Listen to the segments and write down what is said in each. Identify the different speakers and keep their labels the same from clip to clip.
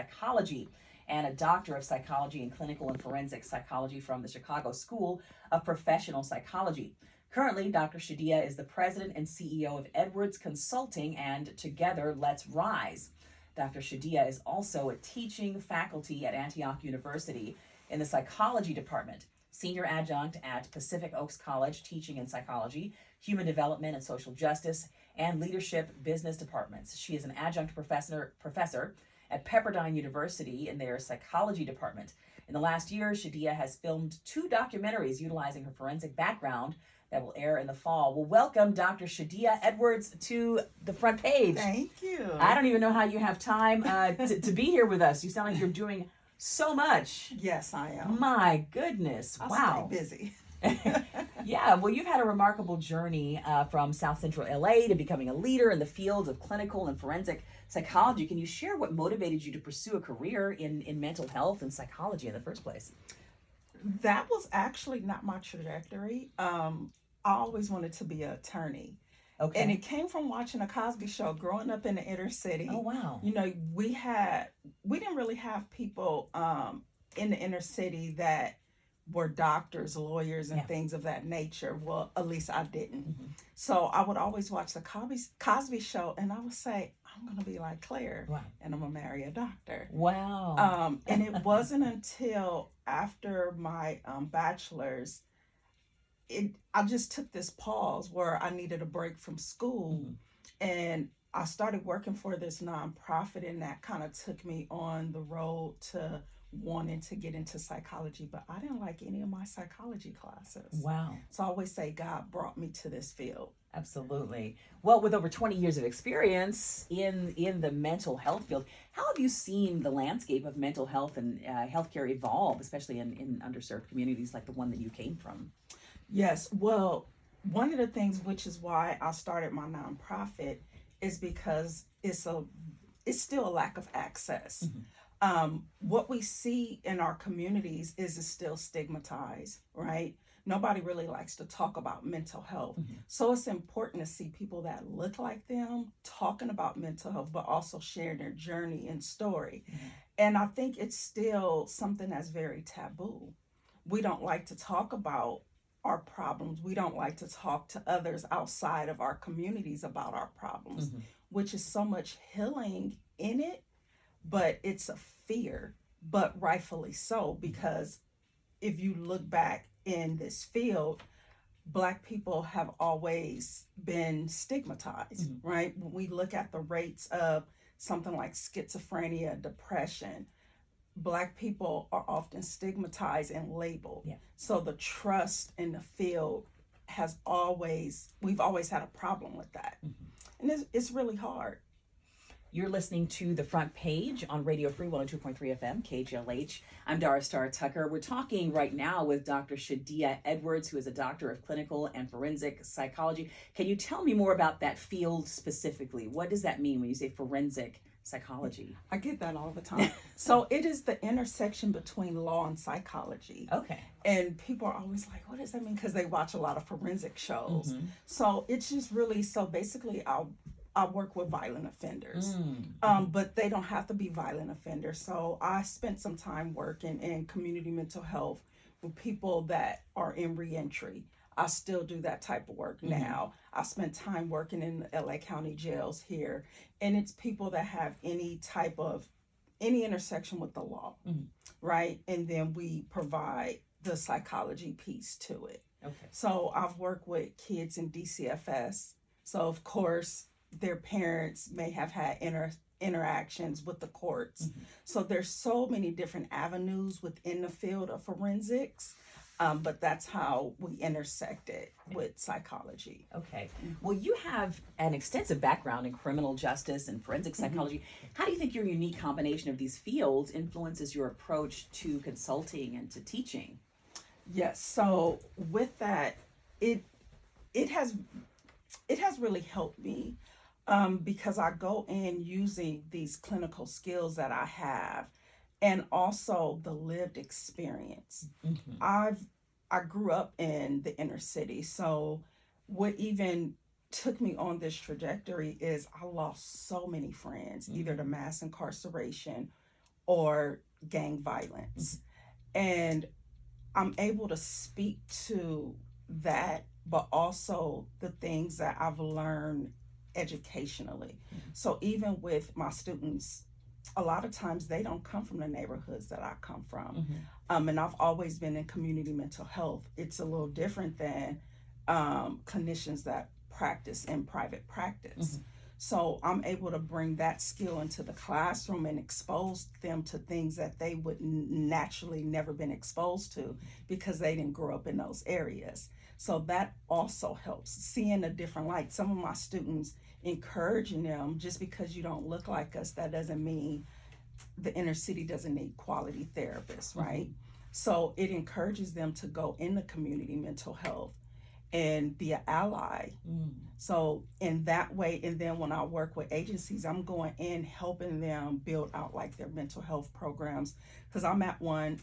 Speaker 1: Psychology and a Doctor of Psychology in Clinical and Forensic Psychology from the Chicago School of Professional Psychology. Currently, Dr. Shadia is the president and CEO of Edwards Consulting and Together Let's Rise. Dr. Shadia is also a teaching faculty at Antioch University in the psychology department, senior adjunct at Pacific Oaks College, teaching in psychology, human development and social justice, and leadership business departments. She is an adjunct professor at Pepperdine University in their psychology department. In the last year, Shadia has filmed 2 documentaries utilizing her forensic background that will air in the fall. Well, welcome Dr. Shadia Edwards to the front page.
Speaker 2: Thank you.
Speaker 1: I don't even know how you have time to be here with us. You sound like you're doing so much.
Speaker 2: Yes, I am.
Speaker 1: My goodness.
Speaker 2: I'll stay busy.
Speaker 1: Yeah, well, you've had a remarkable journey from South Central LA to becoming a leader in the field of clinical and forensic psychology. Can you share what motivated you to pursue a career in mental health and psychology in the first place?
Speaker 2: That was actually not my trajectory. I always wanted to be an attorney.
Speaker 1: Okay.
Speaker 2: And it came from watching a Cosby Show growing up in the inner city.
Speaker 1: Oh, wow.
Speaker 2: You know, we didn't really have people in the inner city that were doctors, lawyers, and things of that nature. Well, at least I didn't.
Speaker 1: Mm-hmm.
Speaker 2: So I would always watch the Cosby Show, and I would say, I'm going to be like Claire,
Speaker 1: Wow.
Speaker 2: and I'm going to marry a doctor.
Speaker 1: Wow.
Speaker 2: And it wasn't until after my bachelor's, I just took this pause where I needed a break from school, and I started working for this nonprofit, and that kind of took me on the road to wanting to get into psychology, but I didn't like any of my psychology classes.
Speaker 1: Wow.
Speaker 2: So I always say God brought me to this field.
Speaker 1: Absolutely. Well, with over 20 years of experience in the mental health field, how have you seen the landscape of mental health and healthcare evolve, especially in underserved communities like the one that you came from?
Speaker 2: Yes. Well, one of the things, which is why I started my nonprofit, is because it's still a lack of access.
Speaker 1: Mm-hmm.
Speaker 2: What we see in our communities is it's still stigmatized, right? Nobody really likes to talk about mental health.
Speaker 1: Mm-hmm.
Speaker 2: So it's important to see people that look like them talking about mental health, but also sharing their journey and story.
Speaker 1: Mm-hmm.
Speaker 2: And I think it's still something that's very taboo. We don't like to talk about our problems. We don't like to talk to others outside of our communities about our problems,
Speaker 1: Mm-hmm.
Speaker 2: which is so much healing in it, but it's a fear, but rightfully so, because if you look back in this field, Black people have always been stigmatized,
Speaker 1: Mm-hmm.
Speaker 2: right? When we look at the rates of something like schizophrenia, depression, Black people are often stigmatized and labeled.
Speaker 1: Yeah.
Speaker 2: So the trust in the field we've always had a problem with that.
Speaker 1: Mm-hmm.
Speaker 2: And it's really hard.
Speaker 1: You're listening to The Front Page on Radio Free 102.3 FM, KJLH. I'm Dara Starr Tucker. We're talking right now with Dr. Shadia Edwards, who is a doctor of clinical and forensic psychology. Can you tell me more about that field specifically? What does that mean when you say forensic psychology?
Speaker 2: I get that all the time. So it is the intersection between law and psychology.
Speaker 1: Okay.
Speaker 2: And people are always like, what does that mean? Because they watch a lot of forensic shows.
Speaker 1: Mm-hmm.
Speaker 2: So it's just really, so basically I work with violent offenders, but they don't have to be violent offenders. So I spent some time working in community mental health with people that are in reentry. I still do that type of work now. I spent time working in the LA County jails here, and it's people that have any intersection with the law, right? And then we provide the psychology piece to it.
Speaker 1: Okay.
Speaker 2: So I've worked with kids in DCFS. So of course, their parents may have had interactions with the courts.
Speaker 1: Mm-hmm.
Speaker 2: So there's so many different avenues within the field of forensics, but that's how we intersected with psychology.
Speaker 1: Okay. Well, you have an extensive background in criminal justice and forensic psychology. Mm-hmm. How do you think your unique combination of these fields influences your approach to consulting and to teaching?
Speaker 2: Yes. So with that, it has really helped me. Because I go in using these clinical skills that I have, and also the lived experience. Mm-hmm. I grew up in the inner city, so what even took me on this trajectory is I lost so many friends, either to mass incarceration or gang violence. And I'm able to speak to that, but also the things that I've learned educationally. So even with my students, a lot of times they don't come from the neighborhoods that I come from. And I've always been in community mental health. It's a little different than clinicians that practice in private practice. So I'm able to bring that skill into the classroom and expose them to things that they would naturally never been exposed to because they didn't grow up in those areas. So that also helps, seeing a different light. Some of my students, encouraging them, just because you don't look like us, that doesn't mean the inner city doesn't need quality therapists, right? So it encourages them to go into community mental health and be an ally. So in that way, and then when I work with agencies, I'm going in helping them build out like their mental health programs, because I'm at one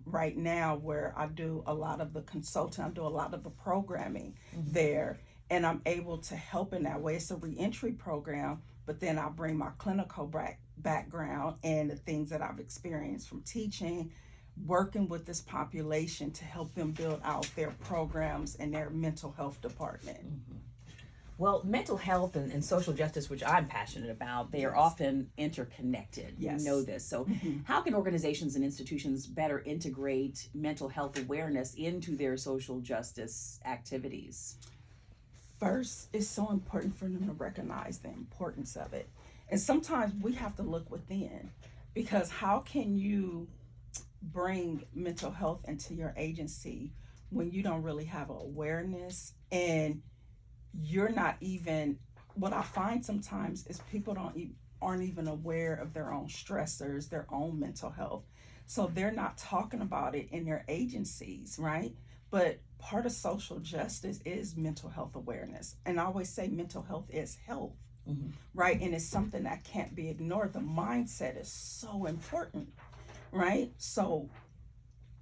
Speaker 2: right now where I do a lot of the consulting, I do a lot of the programming there, and I'm able to help in that way. It's a reentry program, but then I bring my clinical background and the things that I've experienced from teaching, working with this population to help them build out their programs and their mental health department.
Speaker 1: Well, mental health and social justice, which I'm passionate about, they are often interconnected. You know this. So how can organizations and institutions better integrate mental health awareness into their social justice activities?
Speaker 2: First, it's so important for them to recognize the importance of it. And sometimes we have to look within, because how can you bring mental health into your agency when you don't really have awareness, and you're not even, what I find sometimes is people aren't even aware of their own stressors, their own mental health. So they're not talking about it in their agencies, right? But part of social justice is mental health awareness. And I always say mental health is health, right? And it's something that can't be ignored. The mindset is so important, right? So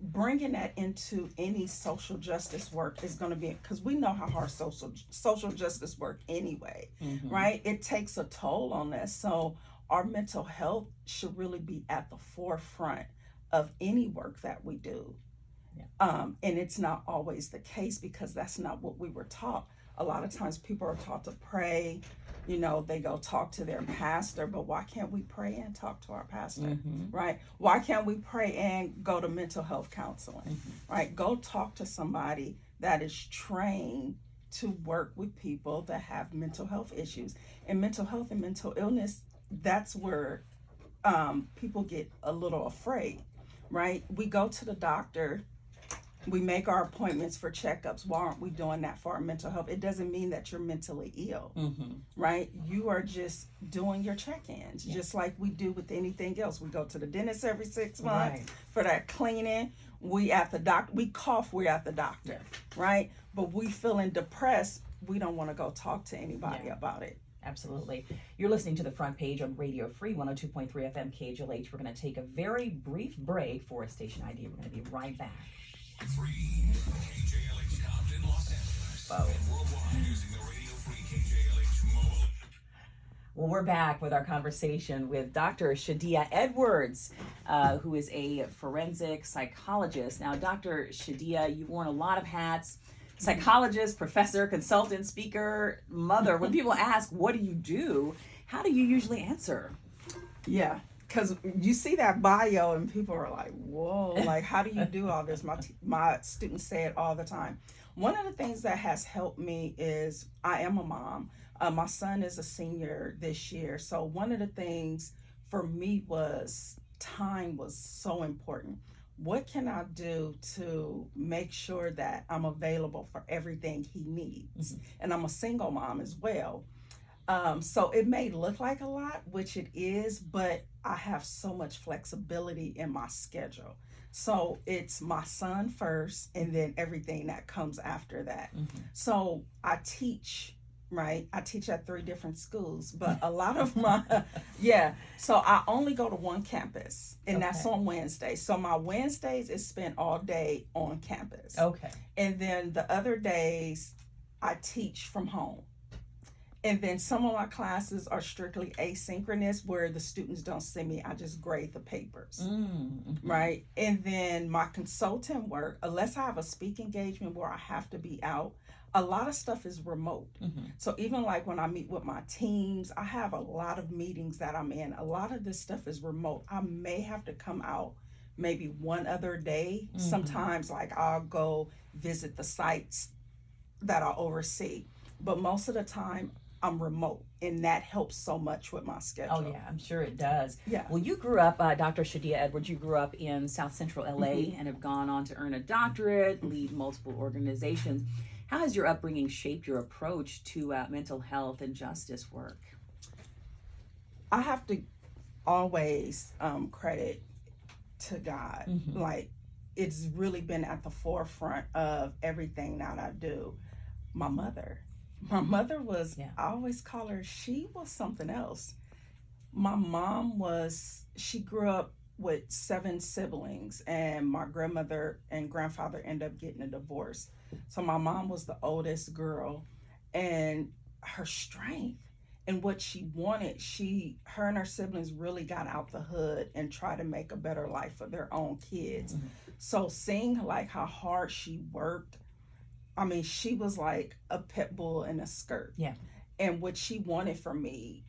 Speaker 2: bringing that into any social justice work is going to be, because we know how hard social justice work anyway, right? It takes a toll on us. So our mental health should really be at the forefront of any work that we do. And it's not always the case, because that's not what we were taught. A lot of times people are taught to pray, you know, they go talk to their pastor, but why can't we pray and talk to our pastor, right? Why can't we pray and go to mental health counseling, right? Go talk to somebody that is trained to work with people that have mental health issues. And mental health and mental illness, that's where people get a little afraid, right? We go to the doctor, we make our appointments for checkups. Why aren't we doing that for our mental health? It doesn't mean that you're mentally ill, right? You are just doing your check-ins, just like we do with anything else. We go to the dentist every 6 months for that cleaning. We at the doctor, we cough, we're at the doctor, right? But we feeling depressed, we don't want to go talk to anybody about it.
Speaker 1: Absolutely. You're listening to The Front Page on Radio Free 102.3 FM KJLH. We're going to take a very brief break for a station ID. We're going to be right back.
Speaker 3: Free KJLH Compton, Los Angeles, and worldwide using the Radio Free KJLH mobile.
Speaker 1: Well, we're back with our conversation with Dr. Shadia Edwards, who is a forensic psychologist. Now, Dr. Shadia, you've worn a lot of hats: psychologist, professor, consultant, speaker, mother. When people ask, what do you do? How do you usually answer?
Speaker 2: Yeah. Because you see that bio and people are like, whoa, like, how do you do all this? My students say it all the time. One of the things that has helped me is I am a mom. My son is a senior this year. So one of the things for me was time was so important. What can I do to make sure that I'm available for everything he needs? And I'm a single mom as well. So it may look like a lot, which it is, but I have so much flexibility in my schedule. So it's my son first, and then everything that comes after that. So I teach, right? I teach at 3 different schools, but a lot of my, so I only go to one campus, and that's on Wednesday. So my Wednesdays is spent all day on campus. And then the other days I teach from home. And then some of my classes are strictly asynchronous where the students don't see me. I just grade the papers. Right. And then my consultant work, unless I have a speak engagement where I have to be out, a lot of stuff is remote. So even like when I meet with my teams, I have a lot of meetings that I'm in. A lot of this stuff is remote. I may have to come out maybe one other day. Sometimes like I'll go visit the sites that I oversee. But most of the time I'm remote, and that helps so much with my schedule.
Speaker 1: Oh yeah, I'm sure it does.
Speaker 2: Yeah.
Speaker 1: Well, you grew up, Dr. Shadia Edwards, you grew up in South Central LA and have gone on to earn a doctorate, lead multiple organizations. How has your upbringing shaped your approach to mental health and justice work?
Speaker 2: I have to always credit to God. Like, it's really been at the forefront of everything that I do. My mother was, I always call her, she was something else. My mom she grew up with 7 siblings, and my grandmother and grandfather ended up getting a divorce. So my mom was the oldest girl, and her strength and what she wanted, her and her siblings really got out the hood and tried to make a better life for their own kids. So seeing like how hard she worked, I mean, she was like a pit bull in a skirt.
Speaker 1: Yeah.
Speaker 2: And what she wanted from me,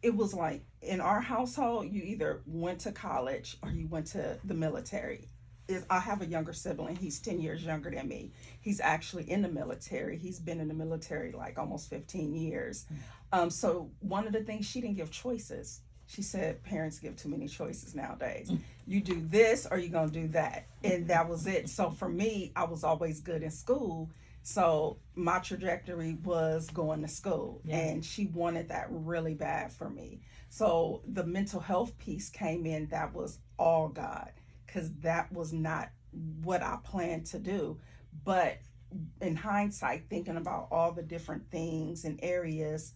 Speaker 2: it was like in our household, you either went to college or you went to the military. I have a younger sibling. He's 10 years younger than me. He's actually in the military. He's been in the military like almost 15 years. So one of the things, she didn't give choices. She said parents give too many choices nowadays. You do this or you're going to do that. And that was it. So for me, I was always good in school. So my trajectory was going to school. And she wanted that really bad for me. So the mental health piece came in. That was all God, because that was not what I planned to do. But in hindsight, thinking about all the different things and areas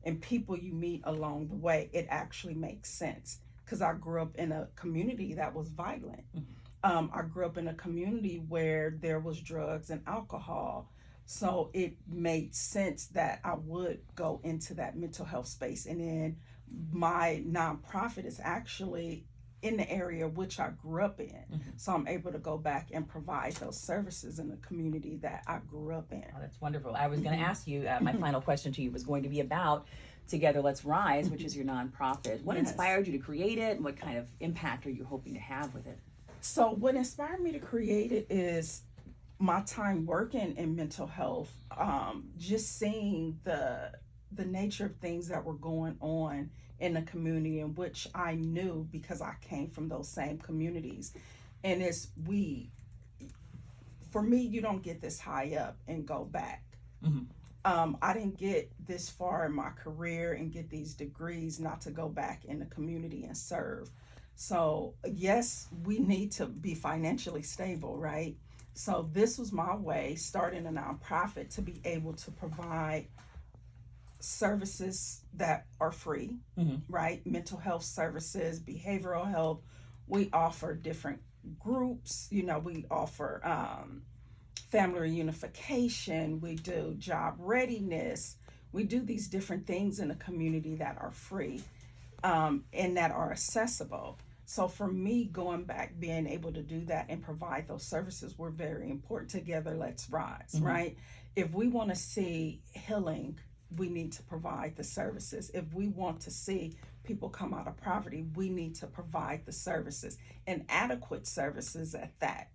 Speaker 2: and people you meet along the way, it actually makes sense, because I grew up in a community that was violent. I grew up in a community where there was drugs and alcohol. So it made sense that I would go into that mental health space. And then my nonprofit is actually in the area which I grew up in. So I'm able to go back and provide those services in the community that I grew up in.
Speaker 1: Oh, that's wonderful. I was going to ask you, my final question to you was going to be about Together Let's Rise, which is your nonprofit. What inspired you to create it, and what kind of impact are you hoping to have with it?
Speaker 2: So what inspired me to create it is my time working in mental health, just seeing the nature of things that were going on in the community, in which I knew because I came from those same communities. And for me, you don't get this high up and go back. I didn't get this far in my career and get these degrees not to go back in the community and serve. So yes, we need to be financially stable, right? So this was my way, starting a nonprofit, to be able to provide services that are free, right? Mental health services, behavioral health. We offer different groups. We offer family reunification. We do job readiness. We do these different things in the community that are free and that are accessible. So for me, going back, being able to do that and provide those services were very important. Together, let's rise, right? If we want to see healing, we need to provide the services. If we want to see people come out of poverty, we need to provide the services, and adequate services at that.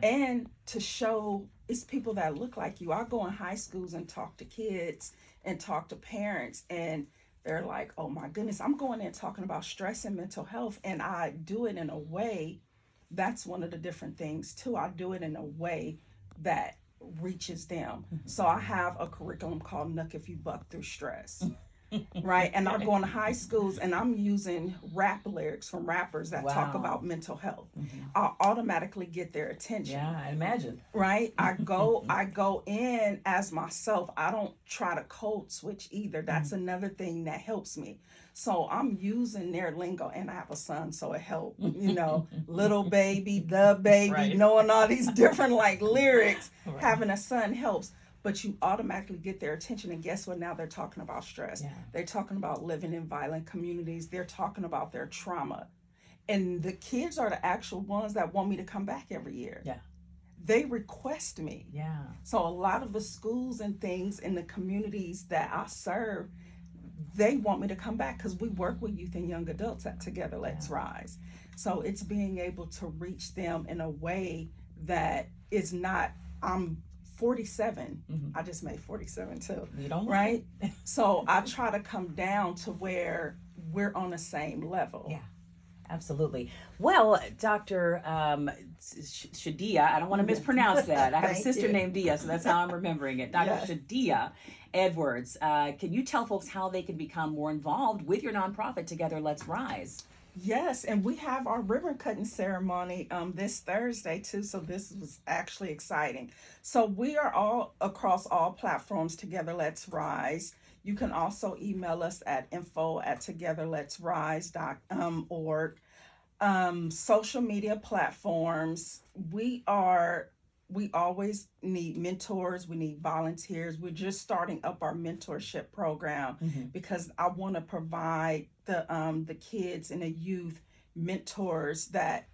Speaker 2: And to show it's people that look like you. I go in high schools and talk to kids and talk to parents, and they're like, oh my goodness, I'm going in talking about stress and mental health, and I do it in a way, that's one of the different things too. I do it in a way that reaches them. So I have a curriculum called Nuck If You Buck Through Stress. Right? And I go into high schools and I'm using rap lyrics from rappers that talk about mental health. I'll automatically get their attention.
Speaker 1: Yeah, I imagine.
Speaker 2: Right? I go in as myself. I don't try to code switch either. That's another thing that helps me. So I'm using their lingo, and I have a son, so it helped, little baby, the baby, knowing all these different like lyrics. Having a son helps. but you automatically get their attention. And guess what? Now they're talking about stress.
Speaker 1: Yeah.
Speaker 2: They're talking about living in violent communities. They're talking about their trauma. And the kids are the actual ones that want me to come back every year.
Speaker 1: Yeah.
Speaker 2: They request me.
Speaker 1: Yeah.
Speaker 2: So a lot of the schools and things in the communities that I serve, they want me to come back because we work with youth and young adults at Together Let's Rise. So it's being able to reach them in a way that is not, I'm 47. I just made 47 too.
Speaker 1: You don't
Speaker 2: right? So I try to come down to where we're on the same level.
Speaker 1: Yeah. Absolutely. Well, Dr. Shadia, I don't want to mispronounce that. I have a sister named Dia, so that's how I'm remembering it. Dr. Shadia Edwards, can you tell folks how they can become more involved with your nonprofit, Together Let's Rise?
Speaker 2: Yes, and we have our ribbon cutting ceremony this Thursday too, so this was actually exciting. So we are all across all platforms, Together Let's Rise. You can also email us at info@togetherletsrise.org. Social media platforms. We always need mentors. We need volunteers. We're just starting up our mentorship program because I want to provide the kids and the youth mentors that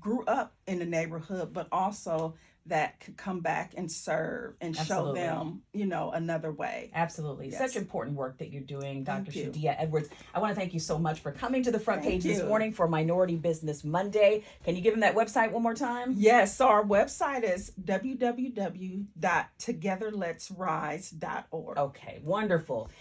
Speaker 2: grew up in the neighborhood, but also that could come back and serve and show them, another way.
Speaker 1: Absolutely.
Speaker 2: Yes.
Speaker 1: Such important work that you're doing, Dr.
Speaker 2: Thank you.
Speaker 1: Shadia Edwards. I want to thank you so much for coming to the front
Speaker 2: Thank
Speaker 1: page this
Speaker 2: you.
Speaker 1: morning for Minority Business Monday. Can you give them that website one more time?
Speaker 2: Yes, so our website is www.togetherletsrise.org.
Speaker 1: Okay, wonderful.